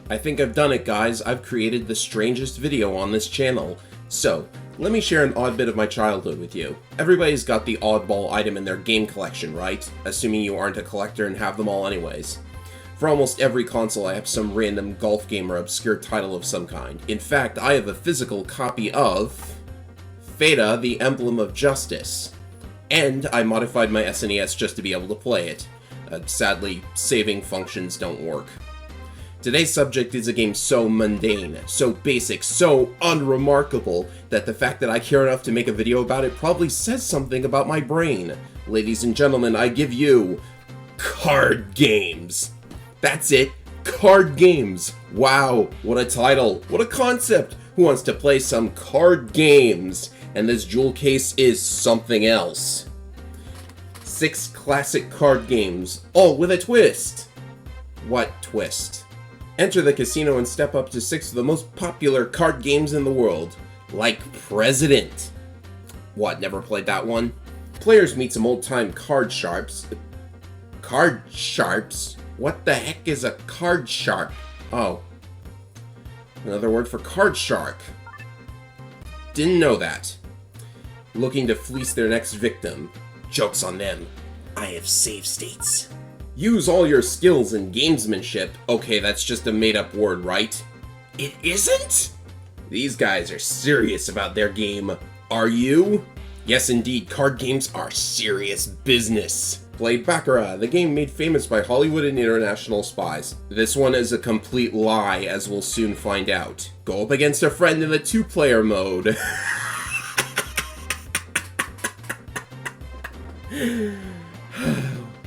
I think I've done it, guys. I've created the strangest video on this channel. So, let me share an odd bit of my childhood with you. Everybody's got the oddball item in their game collection, right? Assuming you aren't a collector and have them all anyways. For almost every console, I have some random golf game or obscure title of some kind. In fact, I have a physical copy of Theta, the Emblem of Justice. And I modified my SNES just to be able to play it. Sadly, saving functions don't work. Today's subject is a game so mundane, so basic, so unremarkable, that the fact that I care enough to make a video about it probably says something about my brain. Ladies and gentlemen, I give you card games. That's it, card games. Wow, what a title, what a concept. Who wants to play some card games? And this jewel case is something else. 6 classic card games, all with a twist. What twist? Enter the casino and step up to 6 of the most popular card games in the world, like President. What, never played that one? Players meet some old-time card sharps. Card sharps? What the heck is a card sharp? Oh. Another word for card shark. Didn't know that. Looking to fleece their next victim. Joke's on them. I have save states. Use all your skills in gamesmanship. Okay, that's just a made-up word, right? It isn't? These guys are serious about their game. Are you? Yes, indeed, card games are serious business. Play Baccarat, the game made famous by Hollywood and international spies. This one is a complete lie, as we'll soon find out. Go up against a friend in the 2-player mode.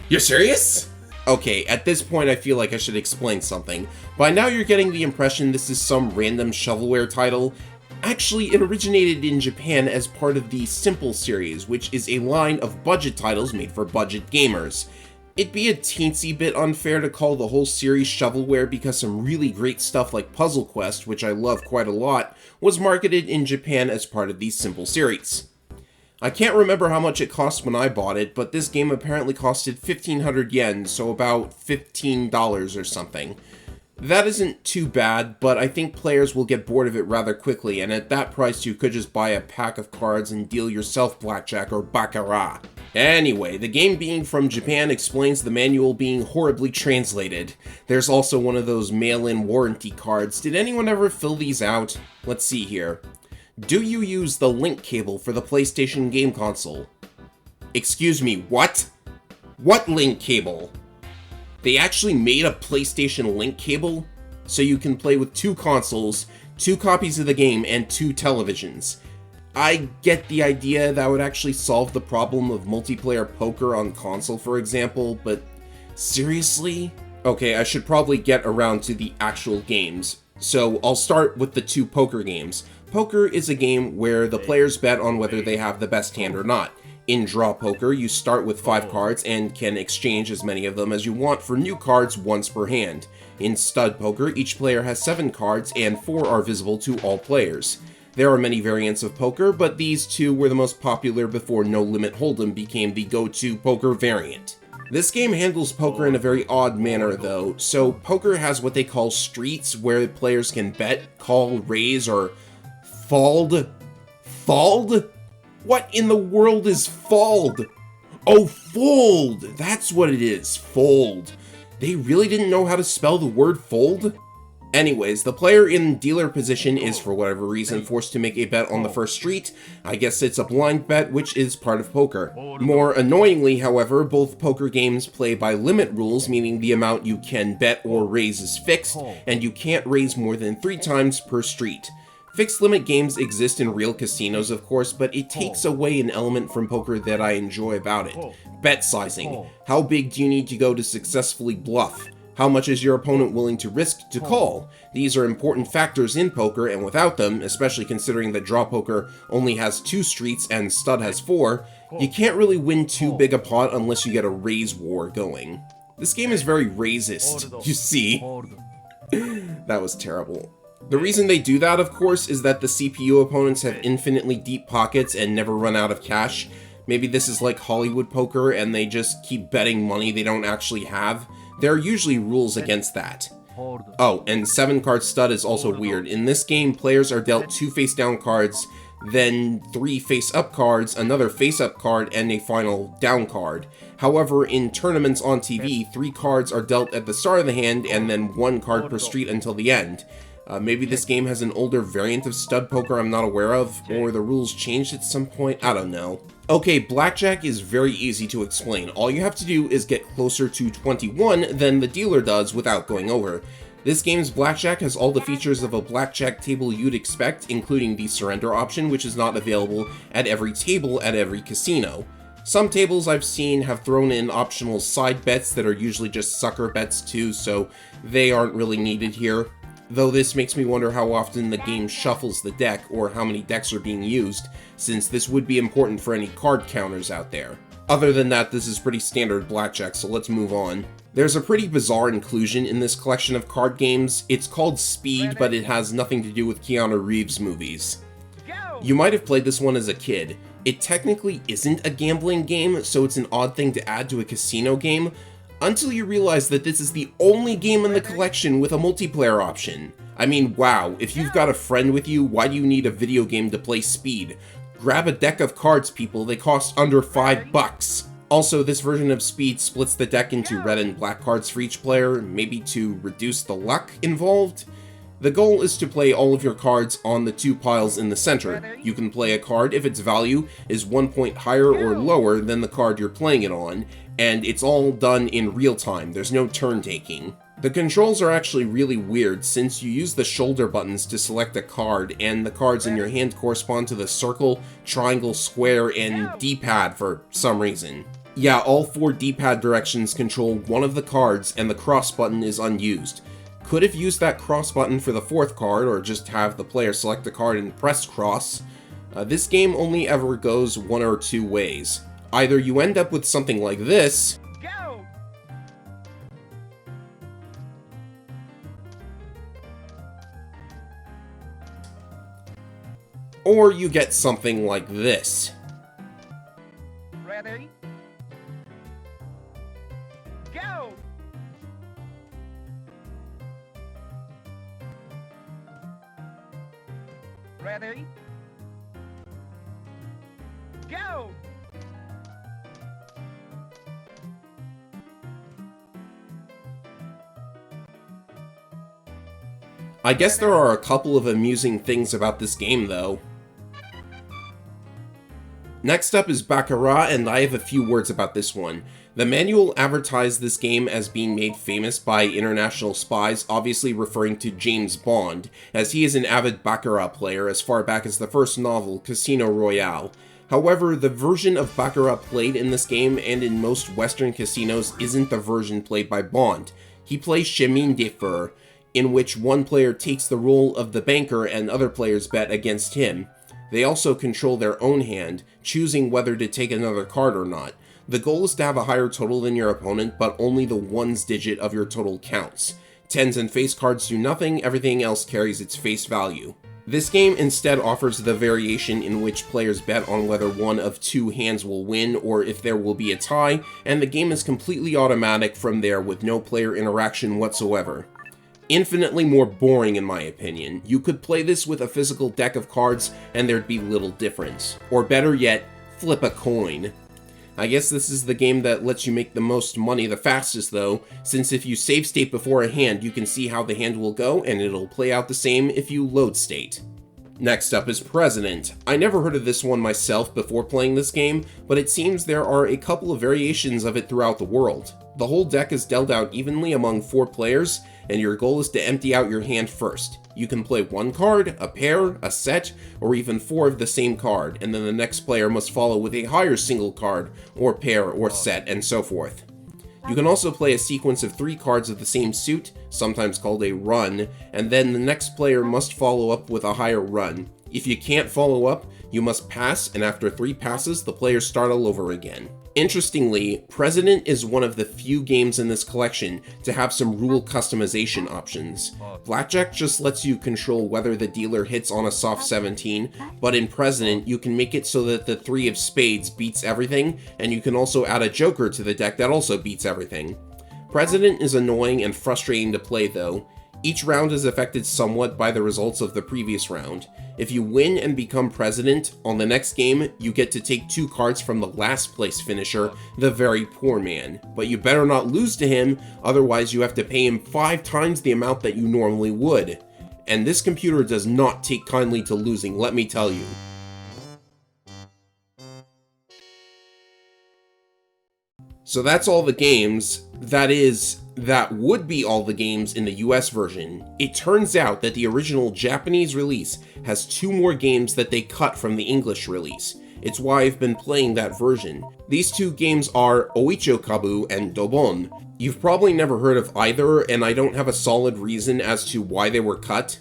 You're serious? Okay, at this point I feel like I should explain something. By now you're getting the impression this is some random shovelware title. Actually, it originated in Japan as part of the Simple series, which is a line of budget titles made for budget gamers. It'd be a teensy bit unfair to call the whole series shovelware because some really great stuff like Puzzle Quest, which I love quite a lot, was marketed in Japan as part of the Simple series. I can't remember how much it cost when I bought it, but this game apparently costed 1,500 yen, so about $15 or something. That isn't too bad, but I think players will get bored of it rather quickly, and at that price you could just buy a pack of cards and deal yourself blackjack or baccarat. Anyway, the game being from Japan explains the manual being horribly translated. There's also one of those mail-in warranty cards. Did anyone ever fill these out? Let's see here. Do you use the link cable for the PlayStation game console? Excuse me, what? What link cable? They actually made a PlayStation link cable? So you can play with 2 consoles, 2 copies of the game, and 2 televisions. I get the idea that would actually solve the problem of multiplayer poker on console, for example, but seriously? Okay, I should probably get around to the actual games. So I'll start with the 2 poker games. Poker is a game where the players bet on whether they have the best hand or not. In draw poker, you start with 5 cards and can exchange as many of them as you want for new cards once per hand. In stud poker, each player has 7 cards and 4 are visible to all players. There are many variants of poker, but these 2 were the most popular before No Limit Hold'em became the go-to poker variant. This game handles poker in a very odd manner though, so poker has what they call streets where players can bet, call, raise, or fold? Fold? What in the world is fold? Oh, fold! That's what it is, fold. They really didn't know how to spell the word fold? Anyways, the player in dealer position is, for whatever reason, forced to make a bet on the first street. I guess it's a blind bet, which is part of poker. More annoyingly, however, both poker games play by limit rules, meaning the amount you can bet or raise is fixed, and you can't raise more than 3 times per street. Fixed limit games exist in real casinos, of course, but it takes away an element from poker that I enjoy about it. Bet sizing. How big do you need to go to successfully bluff? How much is your opponent willing to risk to call? These are important factors in poker, and without them, especially considering that draw poker only has 2 streets and stud has 4, you can't really win too big a pot unless you get a raise war going. This game is very raisist, you see. That was terrible. The reason they do that, of course, is that the CPU opponents have infinitely deep pockets and never run out of cash. Maybe this is like Hollywood poker and they just keep betting money they don't actually have. There are usually rules against that. Oh, and 7-card stud is also weird. In this game, players are dealt 2 face-down cards, then 3 face-up cards, another face-up card, and a final down card. However, in tournaments on TV, 3 cards are dealt at the start of the hand, and then 1 card per street until the end. Maybe this game has an older variant of stud poker I'm not aware of, or the rules changed at some point, I don't know. Okay, blackjack is very easy to explain. All you have to do is get closer to 21 than the dealer does without going over. This game's blackjack has all the features of a blackjack table you'd expect, including the surrender option, which is not available at every table at every casino. Some tables I've seen have thrown in optional side bets that are usually just sucker bets too, so they aren't really needed here. Though this makes me wonder how often the game shuffles the deck, or how many decks are being used, since this would be important for any card counters out there. Other than that, this is pretty standard blackjack, so let's move on. There's a pretty bizarre inclusion in this collection of card games. It's called Speed, but it has nothing to do with Keanu Reeves movies. You might have played this one as a kid. It technically isn't a gambling game, so it's an odd thing to add to a casino game, until you realize that this is the only game in the collection with a multiplayer option. I mean, wow, if you've got a friend with you, why do you need a video game to play Speed? Grab a deck of cards, people, they cost under $5. Also, this version of Speed splits the deck into red and black cards for each player, maybe to reduce the luck involved. The goal is to play all of your cards on the 2 piles in the center. You can play a card if its value is 1 point higher or lower than the card you're playing it on, and it's all done in real time, there's no turn taking. The controls are actually really weird since you use the shoulder buttons to select a card, and the cards in your hand correspond to the circle, triangle, square, and D-pad for some reason. Yeah, all 4 D-pad directions control one of the cards, and the cross button is unused. Could have used that cross button for the 4th card, or just have the player select a card and press cross. This game only ever goes one or 2 ways. Either you end up with something like this, or you get something like this. Ready? Go! Ready? Go! I guess there are a couple of amusing things about this game, though. Next up is Baccarat, and I have a few words about this one. The manual advertised this game as being made famous by international spies, obviously referring to James Bond, as he is an avid Baccarat player as far back as the first novel, Casino Royale. However, the version of Baccarat played in this game and in most Western casinos isn't the version played by Bond. He plays Chemin de Fer, in which one player takes the role of the banker and other players bet against him. They also control their own hand, choosing whether to take another card or not. The goal is to have a higher total than your opponent, but only the ones digit of your total counts. Tens and face cards do nothing, everything else carries its face value. This game instead offers the variation in which players bet on whether one of 2 hands will win or if there will be a tie, and the game is completely automatic from there with no player interaction whatsoever. Infinitely more boring in my opinion. You could play this with a physical deck of cards and there'd be little difference. Or better yet, flip a coin. I guess this is the game that lets you make the most money the fastest though, since if you save state before a hand, you can see how the hand will go and it'll play out the same if you load state. Next up is President. I never heard of this one myself before playing this game, but it seems there are a couple of variations of it throughout the world. The whole deck is dealt out evenly among 4 players, and your goal is to empty out your hand first. You can play 1 card, a pair, a set, or even 4 of the same card, and then the next player must follow with a higher single card, or pair, or set, and so forth. You can also play a sequence of 3 cards of the same suit, sometimes called a run, and then the next player must follow up with a higher run. If you can't follow up, you must pass, and after 3 passes, the players start all over again. Interestingly, President is one of the few games in this collection to have some rule customization options. Blackjack just lets you control whether the dealer hits on a soft 17, but in President you can make it so that the 3 of spades beats everything, and you can also add a joker to the deck that also beats everything. President is annoying and frustrating to play though. Each round is affected somewhat by the results of the previous round. If you win and become president, on the next game, you get to take 2 cards from the last place finisher, the Very Poor Man. But you better not lose to him, otherwise you have to pay him 5 times the amount that you normally would. And this computer does not take kindly to losing, let me tell you. So that's all the games. That would be all the games in the US version. It turns out that the original Japanese release has 2 more games that they cut from the English release. It's why I've been playing that version. These 2 games are Eyyyyup and Dobon. You've probably never heard of either, and I don't have a solid reason as to why they were cut,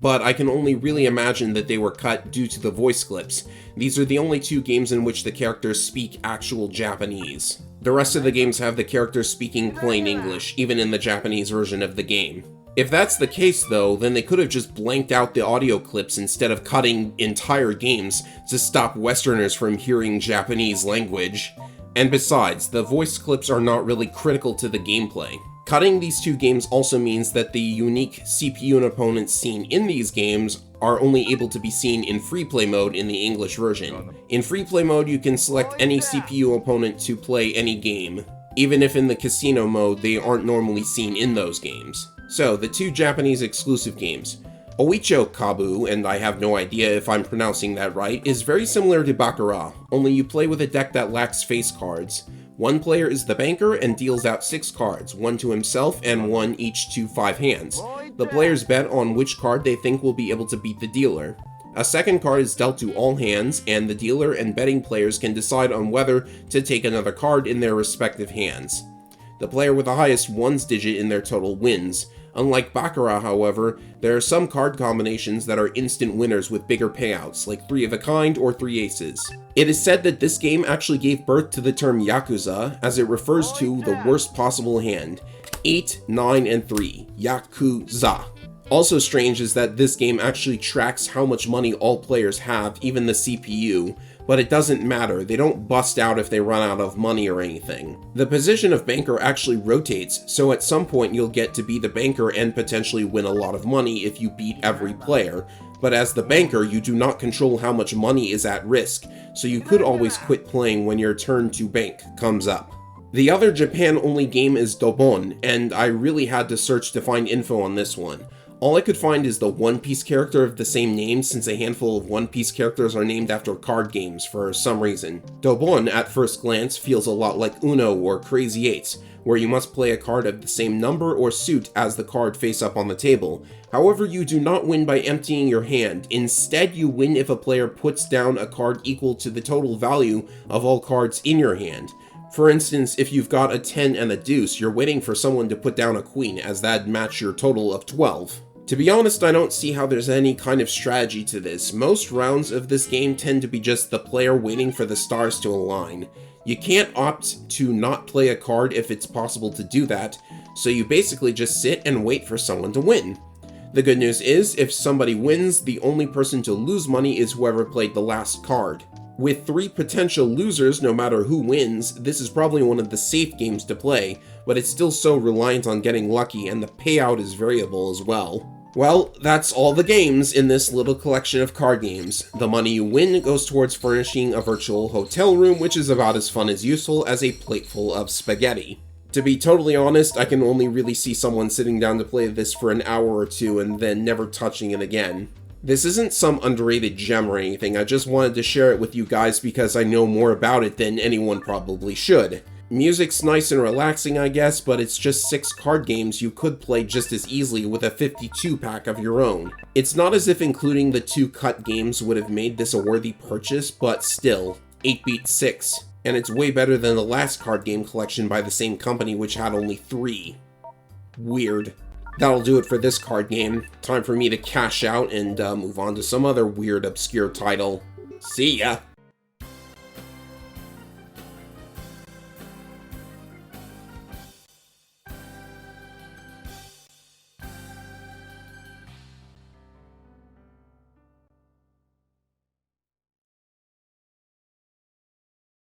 but I can only really imagine that they were cut due to the voice clips. These are the only 2 games in which the characters speak actual Japanese. The rest of the games have the characters speaking plain English, even in the Japanese version of the game. If that's the case though, then they could have just blanked out the audio clips instead of cutting entire games to stop Westerners from hearing Japanese language. And besides, the voice clips are not really critical to the gameplay. Cutting these 2 games also means that the unique CPU and opponents seen in these games are only able to be seen in free play mode in the English version. In free play mode, you can select any CPU opponent to play any game, even if in the casino mode they aren't normally seen in those games. So, the 2 Japanese exclusive games. Eyyyyup, and I have no idea if I'm pronouncing that right, is very similar to Baccarat, only you play with a deck that lacks face cards. One player is the banker and deals out 6 cards, 1 to himself and 1 each to 5 hands. The players bet on which card they think will be able to beat the dealer. A second card is dealt to all hands, and the dealer and betting players can decide on whether to take another card in their respective hands. The player with the highest ones digit in their total wins. Unlike Baccarat, however, there are some card combinations that are instant winners with bigger payouts, like 3 of a kind or 3 aces. It is said that this game actually gave birth to the term Yakuza, as it refers to the worst possible hand. 8, 9, and 3. Yakuza. Also strange is that this game actually tracks how much money all players have, even the CPU, but it doesn't matter, they don't bust out if they run out of money or anything. The position of banker actually rotates, so at some point you'll get to be the banker and potentially win a lot of money if you beat every player, but as the banker you do not control how much money is at risk, so you could always quit playing when your turn to bank comes up. The other Japan-only game is Dobon, and I really had to search to find info on this one. All I could find is the One Piece character of the same name, since a handful of One Piece characters are named after card games for some reason. Dobon, at first glance, feels a lot like Uno or Crazy Eights, where you must play a card of the same number or suit as the card face up on the table. However, you do not win by emptying your hand. Instead, you win if a player puts down a card equal to the total value of all cards in your hand. For instance, if you've got a 10 and a deuce, you're waiting for someone to put down a queen, as that'd match your total of 12. To be honest, I don't see how there's any kind of strategy to this. Most rounds of this game tend to be just the player waiting for the stars to align. You can't opt to not play a card if it's possible to do that, so you basically just sit and wait for someone to win. The good news is, if somebody wins, the only person to lose money is whoever played the last card. With 3 potential losers, no matter who wins, this is probably one of the safe games to play, but it's still so reliant on getting lucky, and the payout is variable as well. Well, that's all the games in this little collection of card games. The money you win goes towards furnishing a virtual hotel room, which is about as fun as useful as a plateful of spaghetti. To be totally honest, I can only really see someone sitting down to play this for an hour or 2 and then never touching it again. This isn't some underrated gem or anything, I just wanted to share it with you guys because I know more about it than anyone probably should. Music's nice and relaxing, I guess, but it's just 6 card games you could play just as easily with a 52-pack of your own. It's not as if including the 2 cut games would have made this a worthy purchase, but still, 8-beat 6. And it's way better than the last card game collection by the same company, which had only 3. Weird. That'll do it for this card game. Time for me to cash out and move on to some other weird, obscure title. See ya!